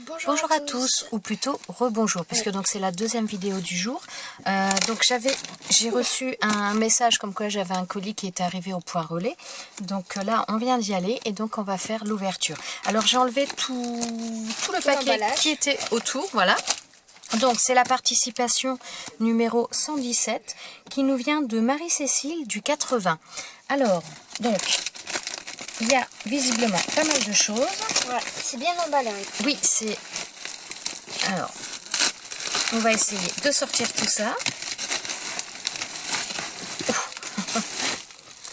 Bonjour à tous, ou plutôt rebonjour, puisque donc c'est la deuxième vidéo du jour. Donc j'ai reçu un message comme quoi j'avais un colis qui était arrivé au point relais. Donc là, on vient d'y aller et donc on va faire l'ouverture. Alors j'ai enlevé tout le paquet qui était autour, voilà. Donc c'est la participation numéro 117 qui nous vient de Marie-Cécile du 80. Alors, donc, il y a visiblement pas mal de choses. Ouais, c'est bien emballé. Oui, c'est... Alors, on va essayer de sortir tout ça.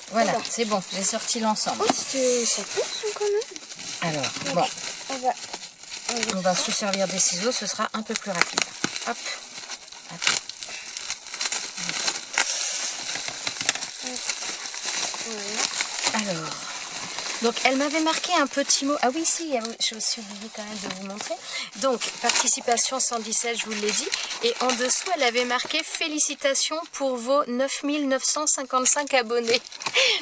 Voilà, c'est bon, j'ai sorti l'ensemble. Oh, ça pousse quand même. Alors, donc, bon, on va se servir des ciseaux, ce sera un peu plus rapide. Hop, attends. Voilà. Alors, donc elle m'avait marqué un petit mot. Ah oui, si, je me suis oublié quand même de vous montrer. Donc, participation 117, je vous l'ai dit. Et en dessous, elle avait marqué félicitations pour vos 9955 abonnés.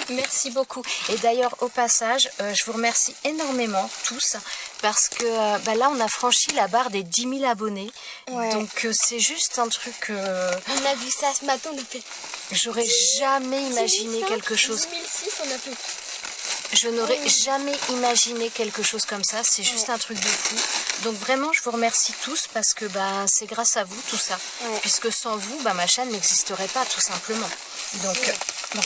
Merci beaucoup. Et d'ailleurs, au passage, je vous remercie énormément tous. Parce que là, on a franchi la barre des 10 000 abonnés. Ouais. Donc, c'est juste un truc... On a vu ça ce matin, on a fait... J'aurais jamais imaginé quelque chose... 2006, on a fait... Je n'aurais jamais imaginé quelque chose comme ça. C'est juste un truc de fou. Donc vraiment, je vous remercie tous parce que c'est grâce à vous tout ça. Ouais. Puisque sans vous, ma chaîne n'existerait pas tout simplement. Donc, bon,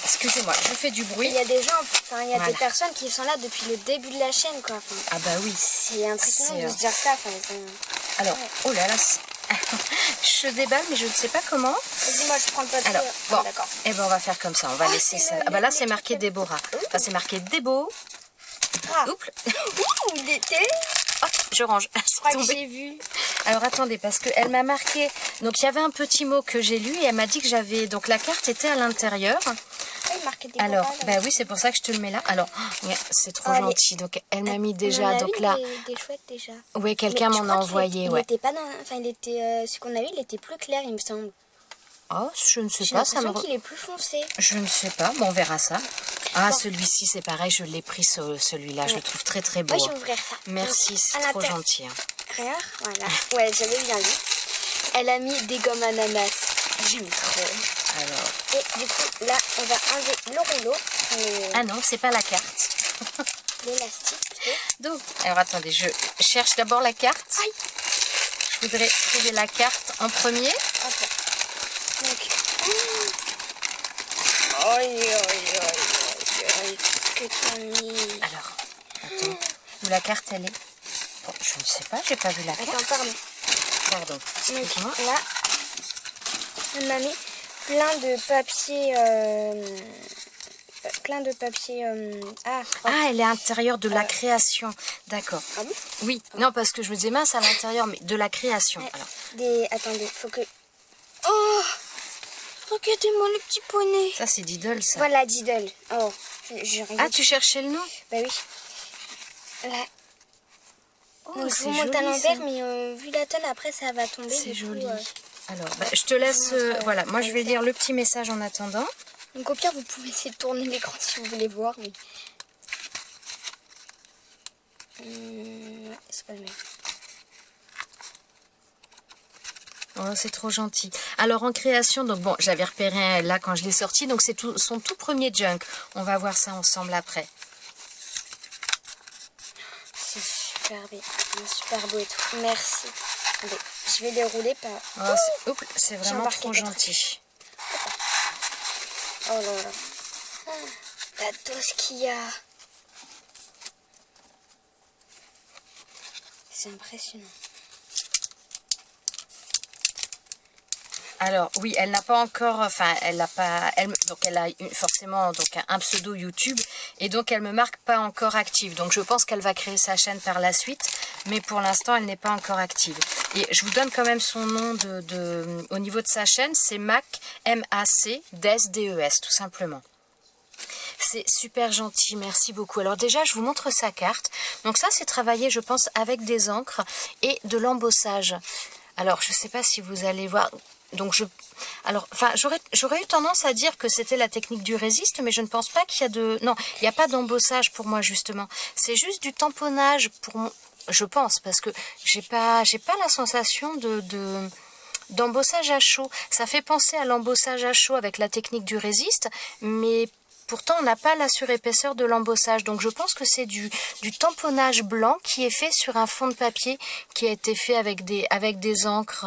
excusez-moi, je fais du bruit. Il y a des gens, il y a des personnes qui sont là depuis le début de la chaîne, quoi. Ah bah oui. C'est impressionnant de se dire ça. Alors, oh là là, je déballe, mais je ne sais pas comment. Vas-y, moi je prends le papier. Alors, bon, d'accord. Et ben on va faire comme ça. On va laisser ça. Ah bah là, c'est marqué Déborah. Enfin, c'est marqué Débo. Oups. Ouh, l'été. Hop, je range. Je crois que j'ai vu. Alors attendez, parce qu'elle m'a marqué. Donc il y avait un petit mot que j'ai lu et elle m'a dit que j'avais. Donc la carte était à l'intérieur. Alors, oui, c'est pour ça que je te le mets là. Alors, c'est trop gentil. Donc, elle m'a mis déjà. Donc là, des chouettes déjà. Oui, quelqu'un m'en a envoyé. Il était pas dans. Enfin, il était. Ce qu'on a eu, il était plus clair, il me semble. Oh, je ne sais pas. J'ai l'impression qu'il est plus foncé. Je ne sais pas. Bon, on verra ça. Ah, bon. Celui-ci, c'est pareil. Je l'ai pris, celui-là. Je le trouve très, très beau. Moi, je vais ouvrir ça. Merci, c'est trop gentil. Rien, voilà. Ouais, j'avais bien vu. Elle a mis des gommes ananas. J'aime trop. Alors. Et du coup, là, on va enlever le rouleau. Ah non, c'est pas la carte. L'élastique. Donc, alors attendez, je cherche d'abord la carte. Aïe. Je voudrais trouver la carte en premier. Ok. Donc. Que tu as mis. Alors, attends. Où la carte elle est? Bon, je ne sais pas, j'ai pas vu la carte. Attends, pardon. Pardon, excuse-moi. Là, on a mis plein de papier. Elle est à l'intérieur de la création. D'accord. Ah bon? Oui. Non, parce que je me disais mince à l'intérieur, mais de la création. Alors. Attendez, faut que... Oh! Regardez-moi le petit poney. Ça, c'est Diddle, ça. Voilà, Diddle. Oh, tu cherchais le nom? Bah oui. Là. Oh, donc, je vous monte à l'envers, mais vu la tonne, après, ça va tomber. C'est joli. Alors, je te laisse... voilà, moi, je vais lire le petit message en attendant. Donc au pire, vous pouvez essayer de tourner l'écran si vous voulez voir. Mais... c'est pas le même. Oh, c'est trop gentil. Alors en création, donc bon, j'avais repéré là quand je l'ai sorti, donc c'est son tout premier junk. On va voir ça ensemble après. C'est super bien, super beau et tout. Merci. Allez, je vais les rouler par... C'est vraiment trop gentil. Oh là là. La dose qu'il y a. C'est impressionnant. Alors oui, elle n'a pas encore, donc elle a forcément un pseudo YouTube et donc elle me marque pas encore active. Donc je pense qu'elle va créer sa chaîne par la suite, mais pour l'instant elle n'est pas encore active. Et je vous donne quand même son nom au niveau de sa chaîne, c'est Mac M-A-C DES tout simplement. C'est super gentil, merci beaucoup. Alors déjà, je vous montre sa carte. Donc ça, c'est travaillé, je pense, avec des encres et de l'embossage. Alors, je ne sais pas si vous allez voir... Donc j'aurais eu tendance à dire que c'était la technique du résiste, mais je ne pense pas qu'il y a de... Non, il n'y a pas d'embossage pour moi, justement. C'est juste du tamponnage je pense, parce que j'ai pas la sensation d'embossage à chaud. Ça fait penser à l'embossage à chaud avec la technique du résiste, mais pourtant on n'a pas la surépaisseur de l'embossage. Donc je pense que c'est du tamponnage blanc qui est fait sur un fond de papier qui a été fait avec des encres.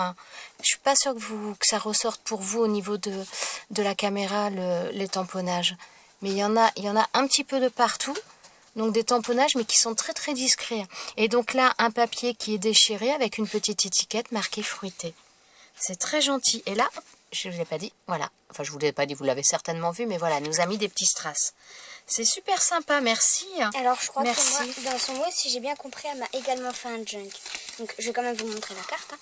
Je suis pas sûre que ça ressorte pour vous au niveau de la caméra, les tamponnages. Mais il y en a un petit peu de partout. Donc des tamponnages, mais qui sont très très discrets. Et donc là, un papier qui est déchiré avec une petite étiquette marquée fruité. C'est très gentil. Et là, je ne vous l'ai pas dit, voilà. Enfin, je ne vous l'ai pas dit, vous l'avez certainement vu, mais voilà, elle nous a mis des petits strass. C'est super sympa, merci. Alors, je crois merci. que moi, dans son mot, si j'ai bien compris, elle m'a également fait un junk. Donc, je vais quand même vous montrer la carte. Hein.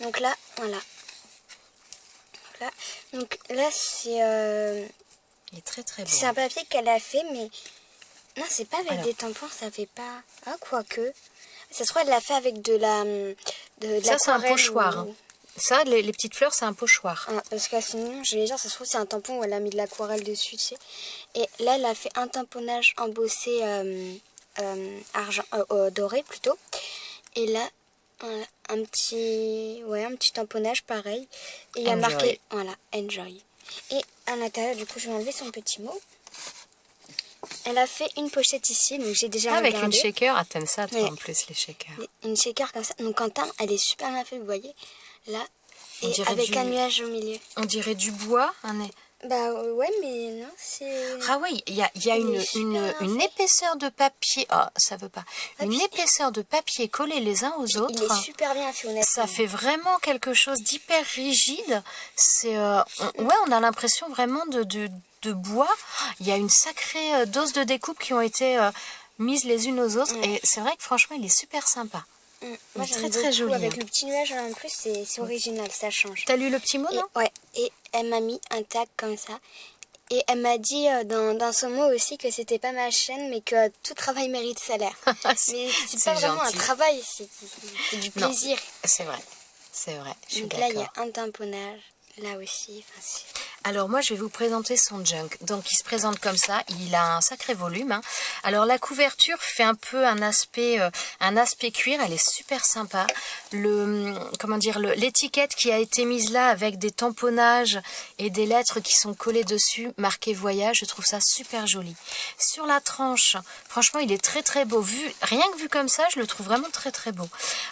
Donc là, voilà. Donc là, c'est... Il est très très beau. C'est un papier qu'elle a fait, mais... Non, c'est pas avec des tampons, ça fait pas... Ah, quoique... Ça se trouve, elle l'a fait avec de la... Ça, c'est un pochoir. Ou... Ça, les petites fleurs, c'est un pochoir. Ah, parce que sinon, je vais dire, ça se trouve, c'est un tampon où elle a mis de l'aquarelle dessus, tu sais. Et là, elle a fait un tamponnage embossé doré, plutôt. Et là, un petit tamponnage, pareil. Et il y a marqué, voilà, Enjoy. Et à l'intérieur, du coup, je vais enlever son petit mot. Elle a fait une pochette ici, donc j'ai déjà regardé. Avec une shaker, ah t'aimes ça toi en plus, les shakers. Une shaker comme ça, donc Quentin, elle est super bien faite, vous voyez. Là, et avec un nuage au milieu. On dirait du bois, Bah ouais, mais non, c'est... Ah oui, il y a une épaisseur de papier, ça veut pas. Une épaisseur de papier collés les uns aux autres. Il est super bien fait, honnêtement. Ça fait vraiment quelque chose d'hyper rigide. C'est, on a l'impression vraiment de bois. Il y a une sacrée dose de découpe qui ont été mises les unes aux autres. Et c'est vrai que franchement, il est super sympa. Moi, très très joli. Avec le petit nuage en plus, c'est original, ça change. T'as lu le petit mot, non? Ouais, et elle m'a mis un tag comme ça. Et elle m'a dit dans son mot aussi que c'était pas ma chaîne, mais que tout travail mérite salaire. Mais c'est pas vraiment un travail, c'est du plaisir. C'est vrai, c'est vrai. Donc là, il y a un tamponnage, là aussi. Alors moi je vais vous présenter son junk. Donc il se présente comme ça, il a un sacré volume. Hein. Alors la couverture fait un peu un aspect cuir, elle est super sympa. L'étiquette qui a été mise là avec des tamponnages et des lettres qui sont collées dessus, marquées voyage, je trouve ça super joli. Sur la tranche, franchement il est très très beau. Rien que vu comme ça, je le trouve vraiment très très beau.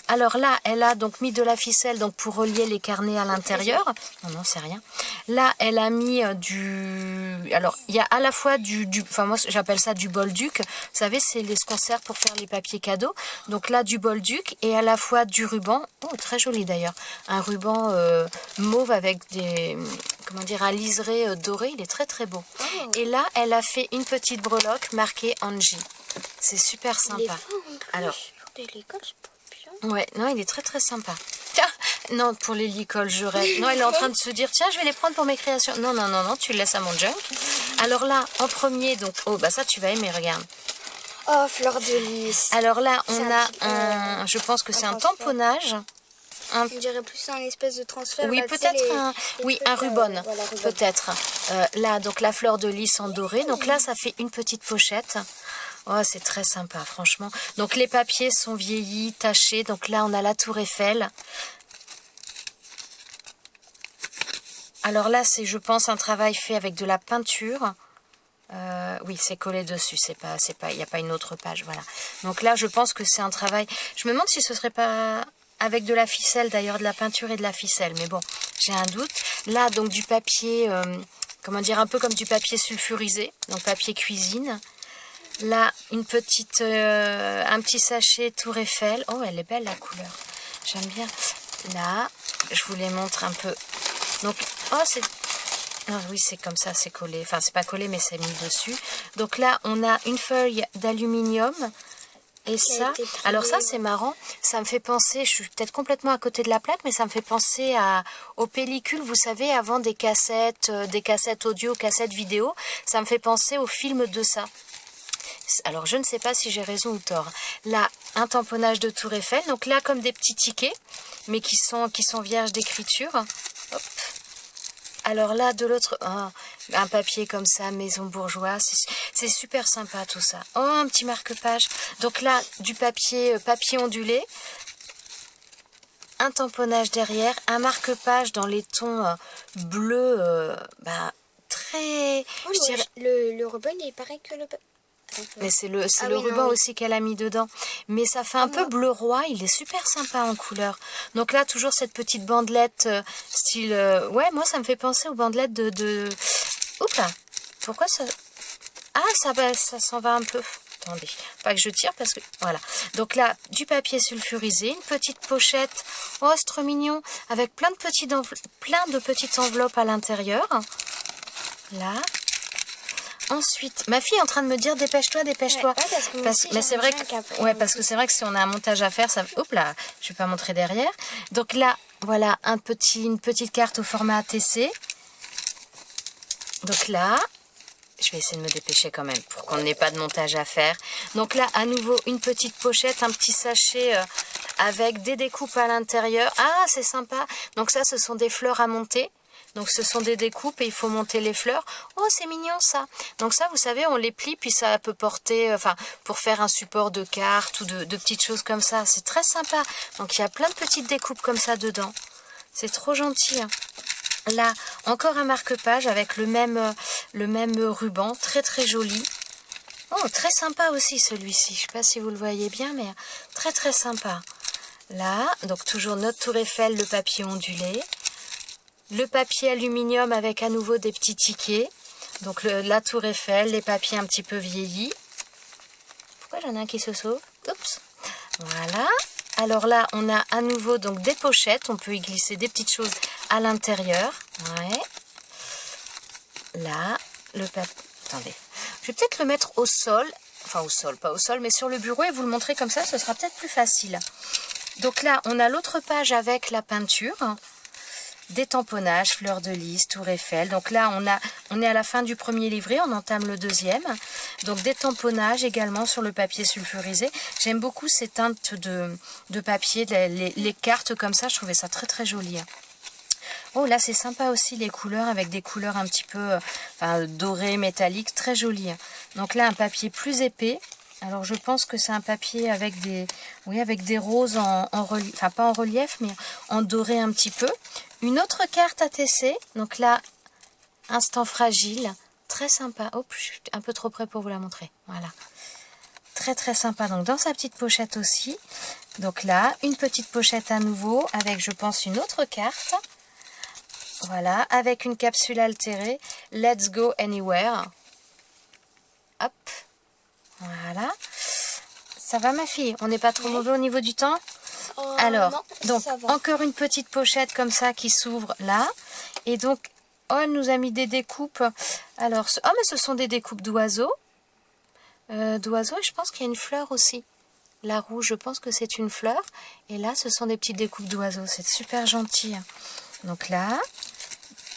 Alors là, elle a donc mis de la ficelle donc pour relier les carnets à l'intérieur. Non, c'est rien. Là, elle a mis alors il y a à la fois enfin moi j'appelle ça du bolduc, vous savez c'est ce qu'on sert pour faire les papiers cadeaux, donc là du bolduc et à la fois du ruban, très joli d'ailleurs, un ruban mauve avec un liseré doré, il est très très beau. Et là elle a fait une petite breloque marquée Angie, c'est super sympa. Alors ouais, non, il est très très sympa. Tiens, non, pour les licoles, je rêve. Non, elle est en train de se dire, tiens, je vais les prendre pour mes créations. Non, tu le laisses à mon junk. Alors là, en premier, donc, ça tu vas aimer, regarde. Oh, fleur de lys. Alors là, on a je pense que c'est un tamponnage. On dirait plus un espèce de transfert. Oui, peut-être un rubon, voilà, peut-être. Là, donc la fleur de lys en doré. Donc là, ça fait une petite pochette. Oh, c'est très sympa, franchement. Donc, les papiers sont vieillis, tachés. Donc là, on a la Tour Eiffel. Alors là, c'est, je pense, un travail fait avec de la peinture. Oui, c'est collé dessus. Il n'y a pas une autre page, voilà. Donc là, je pense que c'est un travail... Je me demande si ce serait pas avec de la ficelle, d'ailleurs, de la peinture et de la ficelle. Mais bon, j'ai un doute. Là, donc, du papier, un peu comme du papier sulfurisé. Donc, papier cuisine. Là, un petit sachet Tour Eiffel. Oh, elle est belle la couleur. J'aime bien. Là, je vous les montre un peu. Donc, oui, c'est comme ça, c'est collé. Enfin, c'est pas collé, mais c'est mis dessus. Donc là, on a une feuille d'aluminium. Et ça, alors ça, c'est marrant. Ça me fait penser, je suis peut-être complètement à côté de la plaque, mais ça me fait penser aux pellicules, vous savez, avant des cassettes audio, cassettes vidéo. Ça me fait penser aux films de ça. Alors, je ne sais pas si j'ai raison ou tort. Là, un tamponnage de Tour Eiffel. Donc là, comme des petits tickets, mais qui sont vierges d'écriture. Hop. Alors là, de l'autre, un papier comme ça, maison bourgeoise, c'est super sympa tout ça. Oh, un petit marque-page. Donc là, du papier ondulé, un tamponnage derrière, un marque-page dans les tons bleus, très... Oh, je dirais... le ruban il est pareil que le... Mais c'est le ruban aussi qu'elle a mis dedans. Mais ça fait un peu bleu roi, il est super sympa en couleur. Donc là, toujours cette petite bandelette style... ouais, moi ça me fait penser aux bandelettes de... Oups là, pourquoi ça... Ah, ça s'en va un peu. Attendez, pas que je tire parce que... Voilà. Donc là, du papier sulfurisé, une petite pochette. Oh, c'est trop mignon. Avec plein de petites enveloppes à l'intérieur. Là. Ensuite, ma fille est en train de me dire dépêche-toi, dépêche-toi. Ouais, mais c'est vrai que parce que c'est vrai que si on a un montage à faire, ça. Hop là, je vais pas montrer derrière. Donc là, voilà une petite carte au format ATC. Donc là, je vais essayer de me dépêcher quand même pour qu'on n'ait pas de montage à faire. Donc là, à nouveau, une petite pochette, un petit sachet avec des découpes à l'intérieur. Ah, c'est sympa. Donc ça, ce sont des fleurs à monter. Donc ce sont des découpes et il faut monter les fleurs. Oh, c'est mignon ça. Donc ça, vous savez, on les plie, puis ça peut porter, pour faire un support de cartes ou de petites choses comme ça. C'est très sympa. Donc il y a plein de petites découpes comme ça dedans. C'est trop gentil. Hein. Là, encore un marque-page avec le même ruban, très très joli. Oh, très sympa aussi celui-ci. Je ne sais pas si vous le voyez bien, mais très très sympa. Là, donc toujours notre tour Eiffel, le papier ondulé. Le papier aluminium avec à nouveau des petits tickets. Donc la tour Eiffel, les papiers un petit peu vieillis. Pourquoi j'en ai un qui se sauve? Oups. Voilà. Alors là, on a à nouveau donc des pochettes. On peut y glisser des petites choses à l'intérieur. Ouais. Là, le papier... Attendez. Je vais peut-être le mettre au sol. Enfin au sol, pas au sol, mais sur le bureau et vous le montrer comme ça, ce sera peut-être plus facile. Donc là, on a l'autre page avec la peinture. Des tamponnages, fleurs de lys, tour Eiffel. Donc là, on est à la fin du premier livret, on entame le deuxième. Donc des tamponnages également sur le papier sulfurisé. J'aime beaucoup ces teintes de papier, les cartes comme ça, je trouvais ça très très joli. Oh là, c'est sympa aussi les couleurs avec des couleurs un petit peu dorées, métalliques, très jolies. Donc là, un papier plus épais. Alors je pense que c'est un papier avec des roses en relief, enfin pas en relief, mais en doré un petit peu. Une autre carte ATC, donc là, instant fragile, très sympa. Oh, je suis un peu trop près pour vous la montrer. Voilà. Très très sympa. Donc dans sa petite pochette aussi. Donc là, une petite pochette à nouveau avec, je pense, une autre carte. Voilà, avec une capsule altérée. Let's go anywhere. Hop. Voilà. Ça va ma fille? On n'est pas trop mauvais au niveau du temps? Alors, non, donc encore une petite pochette comme ça qui s'ouvre là. Et donc, oh, elle nous a mis des découpes. Alors, oh, mais ce sont des découpes d'oiseaux. D'oiseaux, et je pense qu'il y a une fleur aussi. La rouge, je pense que c'est une fleur. Et là, ce sont des petites découpes d'oiseaux. C'est super gentil. Donc là...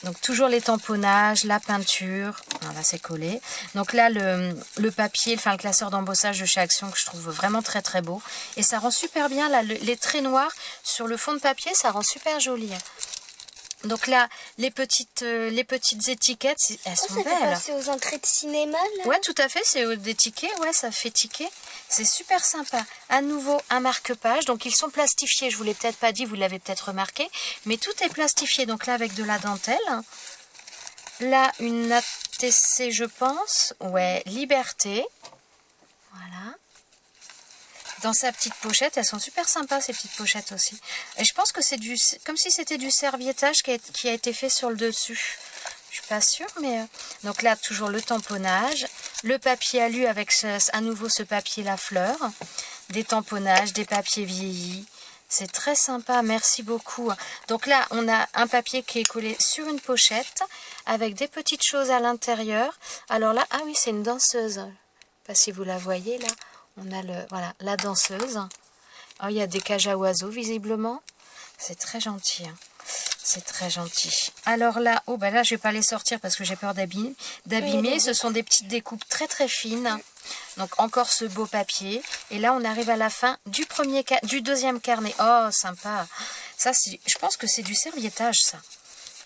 Donc toujours les tamponnages, la peinture, voilà c'est collé. Donc là le papier, le classeur d'embossage de chez Action que je trouve vraiment très très beau. Et ça rend super bien là, les traits noirs sur le fond de papier, ça rend super joli. Donc là les petites étiquettes, elles sont belles. C'est aux entrées de cinéma là? Ouais tout à fait, c'est des tickets, ouais ça fait ticket. C'est super sympa. À nouveau un marque-page, donc ils sont plastifiés, je vous l'ai peut-être pas dit, vous l'avez peut-être remarqué, mais tout est plastifié, donc là avec de la dentelle. Là une ATC je pense, ouais, Liberté. Voilà. Dans sa petite pochette, elles sont super sympas ces petites pochettes aussi. Et je pense que c'est comme si c'était du serviettage qui a été fait sur le dessus. Je suis pas sûre, mais... Donc là, toujours le tamponnage, le papier alu avec à nouveau ce papier la fleur, des tamponnages, des papiers vieillis. C'est très sympa, merci beaucoup. Donc là, on a un papier qui est collé sur une pochette avec des petites choses à l'intérieur. Alors là, ah oui, c'est une danseuse. Je ne sais pas si vous la voyez là. On a la danseuse. Oh, il y a des cages à oiseaux visiblement. C'est très gentil. Hein. C'est très gentil. Alors là, oh là je vais pas les sortir parce que j'ai peur d'abîmer. Ce sont des petites découpes très très fines. Donc encore ce beau papier. Et là on arrive à la fin du deuxième carnet. Oh sympa. Ça je pense que c'est du serviettage ça.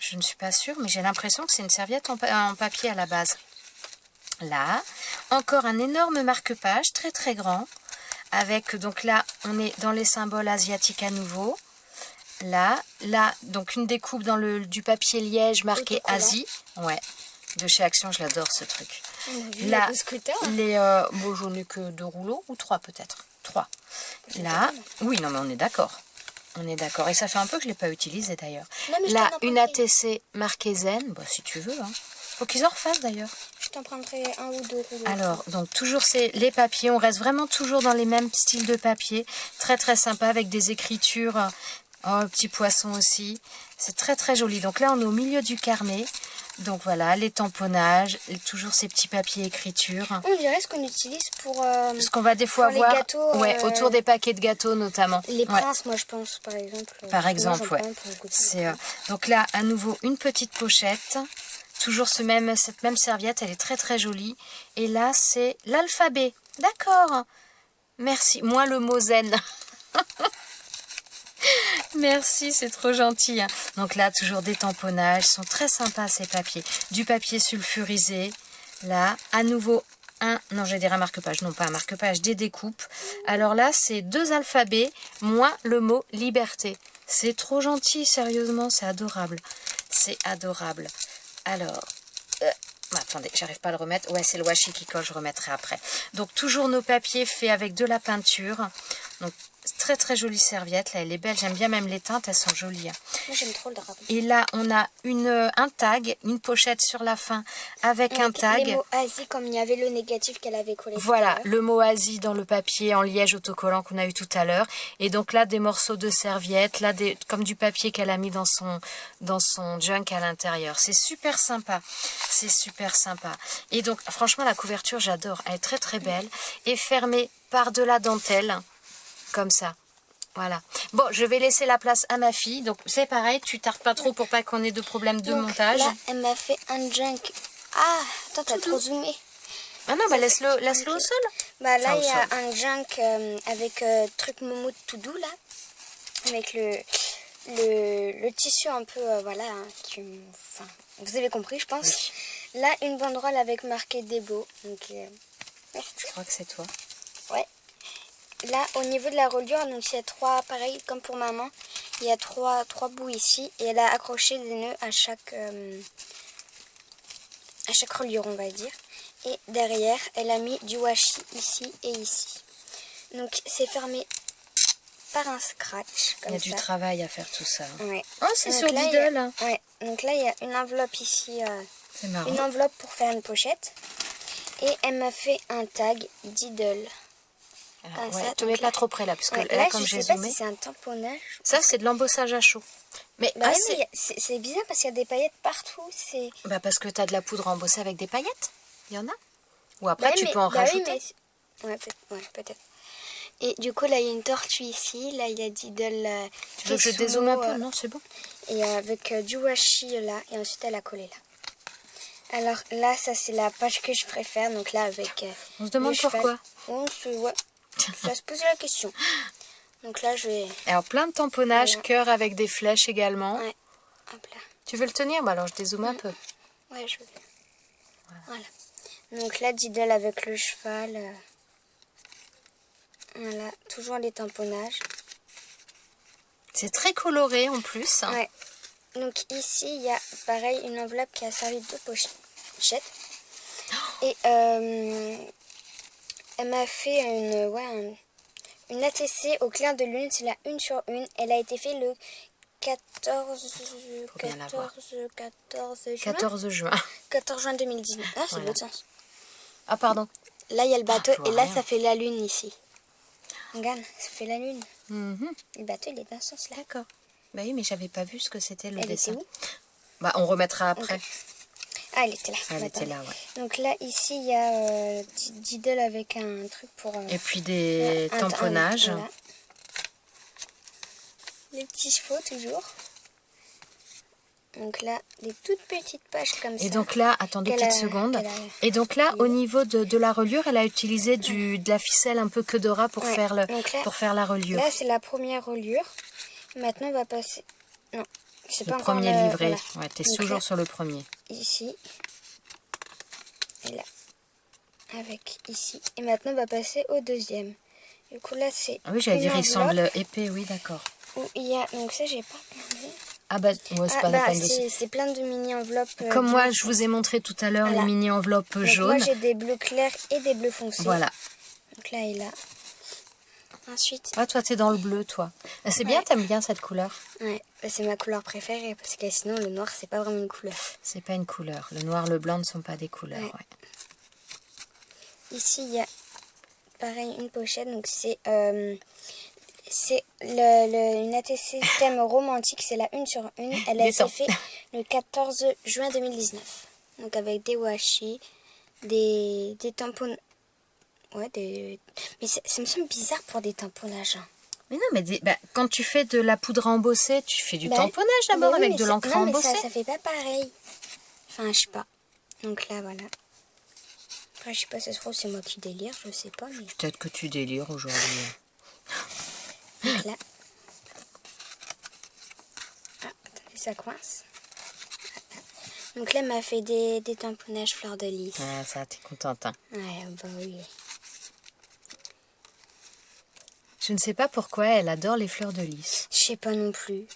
Je ne suis pas sûre, mais j'ai l'impression que c'est une serviette en papier à la base. Là, encore un énorme marque-page, très très grand. Avec, donc là, on est dans les symboles asiatiques à nouveau. Là, donc une découpe dans du papier liège marqué Asie. Ouais, de chez Action, je l'adore ce truc. Là, bon, j'en ai que 2 rouleaux, ou 3 peut-être. 3. Là, oui, non mais on est d'accord. On est d'accord. Et ça fait un peu que je ne l'ai pas utilisé d'ailleurs. Là, une ATC marquée Zen, bah, si tu veux. Hein. Faut qu'ils en refassent d'ailleurs. Je t'en prendrai 1 ou 2 rouleaux. Alors, donc toujours les papiers. On reste vraiment toujours dans les mêmes styles de papier. Très très sympa avec des écritures. Oh, petit poisson aussi. C'est très très joli. Donc là, on est au milieu du carnet. Donc voilà, les tamponnages, toujours ces petits papiers écriture. On dirait ce qu'on utilise pour... ce qu'on va des fois voir autour des paquets de gâteaux notamment. Les princes, moi je pense, par exemple. Par exemple, ouais. Donc là, à nouveau, une petite pochette. Toujours cette même serviette, elle est très très jolie. Et là, c'est l'alphabet. D'accord. Merci. Moi, le mot zen. Merci, c'est trop gentil. Donc là, toujours des tamponnages. Ils sont très sympas ces papiers. Du papier sulfurisé. Là, à nouveau, non, je vais dire un marque-page. Non, pas un marque-page, des découpes. Alors là, c'est 2 alphabets, moins le mot liberté. C'est trop gentil, sérieusement, c'est adorable. C'est adorable. Alors, attendez, j'arrive pas à le remettre. Ouais, c'est le washi qui colle, je remettrai après. Donc, toujours nos papiers faits avec de la peinture. Donc, très très jolie serviette. Là, elle est belle. J'aime bien même les teintes, elles sont jolies. Moi, j'aime trop le drapeau. Et là, on a un tag, une pochette sur la fin avec un tag. Les mots Asie, comme il y avait le négatif qu'elle avait collé. Voilà, le mot Asie dans le papier en liège autocollant qu'on a eu tout à l'heure. Et donc là, des morceaux de serviette, là, comme du papier qu'elle a mis dans son junk à l'intérieur. C'est super sympa. C'est super sympa. Et donc, franchement, la couverture, j'adore. Elle est très très belle. Et fermée par de la dentelle. Comme ça. Voilà. Bon, je vais laisser la place à ma fille. Donc, c'est pareil, tu tardes pas trop pour pas qu'on ait de problème de montage. Là, elle m'a fait un junk. Ah, attends, t'as trop zoomé. Ah non, bah laisse-le au sol. Bah là, il y a un junk avec truc Momo tout doux, là. Avec le tissu un peu, voilà. Enfin, vous avez compris, je pense. Oui. Là, une banderole avec marqué Debo. Donc, je crois que c'est toi. Ouais. Là, au niveau de la reliure, donc il y a 3, pareil comme pour maman, il y a 3 bouts ici et elle a accroché des nœuds à chaque reliure, on va dire. Et derrière, elle a mis du washi ici et ici. Donc c'est fermé par un scratch. Comme il y a du travail à faire tout ça. Ouais. Oh, c'est sur Lidl. Ouais. Donc là, il y a une enveloppe ici. C'est marrant. Une enveloppe pour faire une pochette. Et elle m'a fait un tag Lidl. Ouais, te mets pas trop près là, parce que là, comme j'ai zoomé, si c'est un tamponnage. Ça, c'est de l'embossage à chaud. Mais c'est bizarre parce qu'il y a des paillettes partout. Bah parce que tu as de la poudre embossée avec des paillettes. Il y en a. Ou après, tu peux en rajouter. Ouais, peut-être. Et du coup, là, il y a une tortue ici. Là, il y a Lidl. Tu veux que je dézoome un peu? Non, c'est bon. Et avec du washi là. Et ensuite, elle a collé là. Alors là, ça, c'est la page que je préfère. Donc là, avec. On se demande pourquoi. Ça se pose la question. Donc là, je vais... Alors, plein de tamponnages, cœur avec des flèches également. Ouais. Hop là. Tu veux le tenir? Bah alors, je dézoome un peu. Ouais, je veux. Voilà. Donc là, Lidl avec le cheval. Voilà. Toujours les tamponnages. C'est très coloré en plus. Ouais. Donc ici, il y a pareil une enveloppe qui a servi de pochette. Et... elle m'a fait une ATC au clair de lune, c'est la 1 sur 1. Elle a été faite le 14 juin. 14 juin 2019. Ah, c'est l'autre sens. Ah, pardon. Là, il y a le bateau et là, ça fait la lune ici. Regarde, ça fait la lune. Le bateau, il est dans ce sens-là. D'accord. Bah oui, mais j'avais pas vu ce que c'était le dessin. Était où? Bah, on remettra après. Okay. Ah, elle était là. Elle était là, ouais. Donc là, ici, il y a Lidl avec un truc pour... et puis des tamponnages. Voilà. Les petits chevaux, toujours. Donc là, des toutes petites pages comme ça. Et donc là, attends 2 petites secondes. Et donc là, au niveau de la reliure, elle a utilisé de la ficelle un peu Kedora pour faire la reliure. Là, c'est la première reliure. Maintenant, on va passer... Non, C'est Le pas encore premier livré. voilà. Ouais, t'es Donc toujours là, sur le premier. ici. Et là. Avec ici. Et maintenant, on va passer au deuxième. Du coup, là, c'est Ah oui, j'allais dire, il enveloppe semble épais, oui, d'accord. où il y a... Donc ça, j'ai pas regardé. Ah bah, ouais, c'est pas la peine de... c'est plein de mini-enveloppes. Comme moi, je vous ai montré tout à l'heure les Voilà. mini-enveloppes Donc jaunes. moi, j'ai des bleus clairs et des bleus foncés. Voilà. Donc là et là. Ensuite... Ah, toi, t'es dans le bleu, toi. Ah, c'est bien, Ouais. t'aimes bien cette couleur. Ouais, c'est ma couleur préférée parce que sinon, le noir, c'est pas vraiment une couleur. C'est pas une couleur. Le noir, le blanc ne sont pas des couleurs, Ouais. ouais. Ici, il y a pareil une pochette. Donc c'est une ATC thème romantique. C'est la 1/1. Elle a été Détends. faite le 14 juin 2019. Donc avec des washi, des tampons. Ouais, mais ça me semble bizarre pour des tamponnages. Hein. Mais non, mais quand tu fais de la poudre à embosser, tu fais du Bah, tamponnage d'abord mais oui, avec mais de l'encre à non, mais embosser. ça fait pas pareil. Enfin, je sais pas. Donc là, voilà. Après, je sais pas, ça se trouve, c'est moi qui délire, je sais pas, mais... Peut-être que tu délires aujourd'hui. Donc là... Ah, attendez, ça coince. Donc là, elle m'a fait des tamponnages fleurs de lys. Ah, ça, t'es contente, hein. Ouais, bah oui. Je ne sais pas pourquoi elle adore les fleurs de lys. Je sais pas non plus.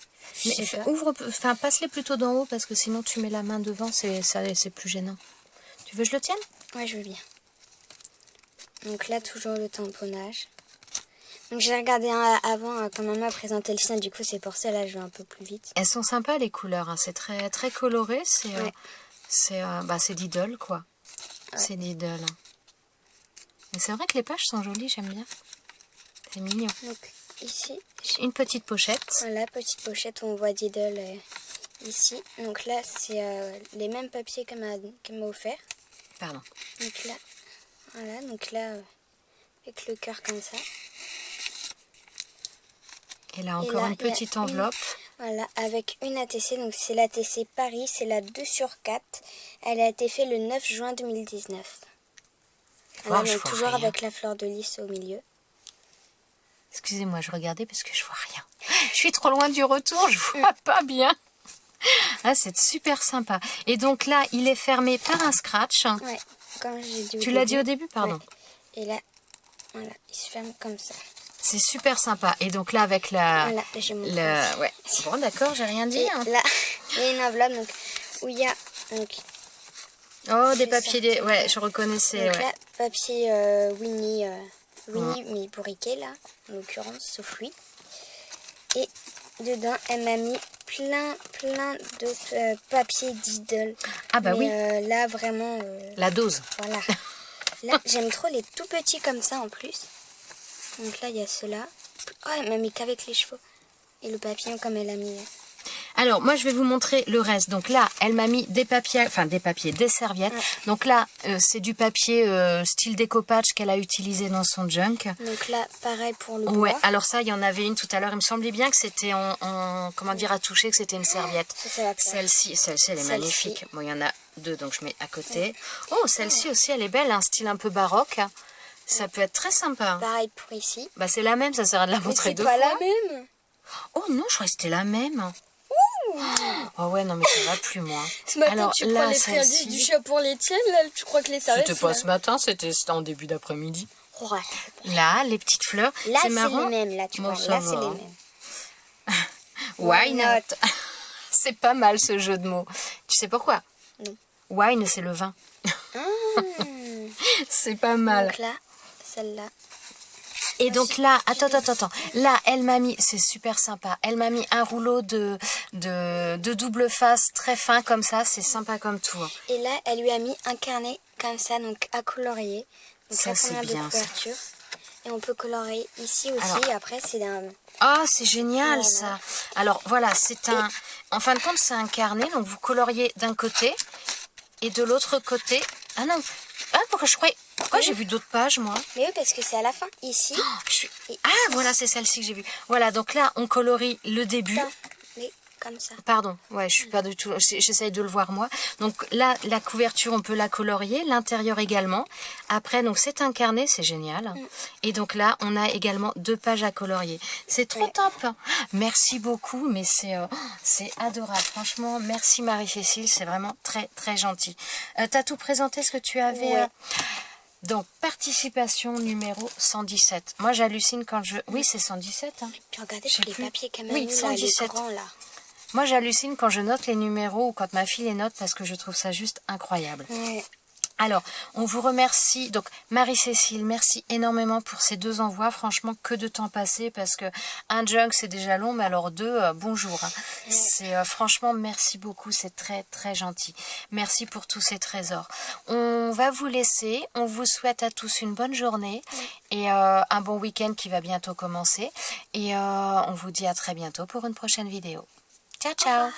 Je sais pas. Enfin, passe-les plutôt d'en haut parce que sinon tu mets la main devant, c'est plus gênant. Tu veux que je le tienne? Ouais, je veux bien. Donc là, toujours le tamponnage. Donc j'ai regardé avant quand maman a présenté le sien, du coup c'est pour ça, là je vais un peu plus vite. Elles sont sympas les couleurs, hein. C'est très, très coloré, Ouais. c'est Lidl quoi. Ouais. C'est Lidl. Hein. Mais c'est vrai que les pages sont jolies, j'aime bien. C'est mignon. Donc ici, Une petite pochette. voilà, petite pochette où on voit Lidl ici. Donc là, c'est les mêmes papiers qu'elle m'a offert. Pardon. Donc là, voilà, donc là, avec le cœur comme ça. Et là encore une petite enveloppe. Voilà, avec une ATC, donc c'est l'ATC Paris, c'est la 2/4. Elle a été faite le 9 juin 2019. Voilà, je donc vois toujours rien. avec la fleur de lys au milieu. Excusez-moi, je regardais parce que je vois rien. Je suis trop loin du retour, je vois pas bien. Ah, c'est super sympa. Et donc là, il est fermé par un scratch. Ouais, comme j'ai dit au Tu l'as dit au début, pardon. Ouais. Et là, voilà, il se ferme comme ça. C'est super sympa. Et donc là, avec la... Voilà, j'ai montré. Ouais. Bon, d'accord, j'ai rien dit. Et Hein. là, il y a une enveloppe donc, où il y a... Donc, Oh, des c'est papiers... ça. Ouais, je reconnaissais. donc Ouais. là, papier Winnie, mais bourriquet, là, en l'occurrence, sauf lui. Et dedans, elle m'a mis plein de papiers Lidl. Ah bah mais, oui. là, vraiment... La dose. Voilà. Là, j'aime trop les tout petits comme ça, en plus. Donc là, il y a ceux-là. Oh, elle m'a mis qu'avec les cheveux. Et le papillon, comme elle a mis là. Alors, moi, je vais vous montrer le reste. Donc là, elle m'a mis des papiers, des serviettes. Ouais. Donc là, c'est du papier style découpage qu'elle a utilisé dans son junk. Donc là, pareil pour le bois. Ouais, alors ça, il y en avait une tout à l'heure. Il me semblait bien que c'était comment dire, à toucher, que c'était une serviette. Ça va faire. Celle-ci, elle est Celle-ci. magnifique. Bon, il y en a deux, donc je mets à côté. Oh, celle-ci aussi, elle est belle, un style un peu baroque. Ça peut être très sympa. Pareil pour ici. Bah, c'est la même, ça sert à de la Mais montrer c'est deux pas fois. la même. Oh non, je croyais que c'était la même. Oh ouais, non, mais ça va plus, moi. Ce matin, Alors, tu là, prends les celle-ci- friandises du chat pour les tiennes. Là, tu crois que les serviettes... C'était pas ce matin, c'était en début d'après-midi. Ouais. Là, les petites fleurs. Là, c'est c'est marrant. les mêmes. Là, tu Bon, vois. ça Là, va. c'est les mêmes. Why not? C'est pas mal ce jeu de mots. Tu sais pourquoi? Non. Wine, c'est le vin. Ah. C'est pas mal. Donc là, celle-là. Et donc là, attends. Là, elle m'a mis, c'est super sympa. Elle m'a mis un rouleau de double face très fin comme ça. C'est sympa comme tout. Hein. Et là, elle lui a mis un carnet comme ça, donc à colorier. Donc Ça, là, c'est combien de bien, ça. couvertures. Et on peut colorier ici aussi. Alors. Et après, c'est un... Oh, c'est génial Voilà. ça. Alors voilà, en fin de compte, c'est un carnet. Donc vous coloriez d'un côté et de l'autre côté. Ah non. Ah, pourquoi j'ai vu d'autres pages, moi? Mais oui, parce que c'est à la fin. Ici. Je suis- Et Ah, ici. voilà, c'est celle-ci que j'ai vue. Voilà, donc là, on colorie le début. Ça. Mais comme ça. Pardon, ouais, je suis pas du tout... J'essaye de le voir moi. Donc là, la couverture, on peut la colorier. L'intérieur également. Après, donc c'est un carnet, c'est génial. Et donc là, on a également 2 pages à colorier. C'est trop top. Merci beaucoup, mais c'est adorable. Franchement, merci Marie-Cécile. C'est vraiment très, très gentil. T'as tout présenté ce que tu avais... Donc, participation numéro 117. Moi, j'hallucine quand je... Oui, c'est 117. Hein. Tu regardais tous les papiers quand même, oui, là, 117. les grands, là. Moi, j'hallucine quand je note les numéros ou quand ma fille les note parce que je trouve ça juste incroyable. Ouais. Alors, on vous remercie. Donc, Marie-Cécile, merci énormément pour ces 2 envois. Franchement, que de temps passé parce que un junk, c'est déjà long, mais alors 2, bonjour. Hein. C'est franchement, merci beaucoup. C'est très, très gentil. Merci pour tous ces trésors. On va vous laisser. On vous souhaite à tous une bonne journée et un bon week-end qui va bientôt commencer. Et on vous dit à très bientôt pour une prochaine vidéo. Ciao, ciao!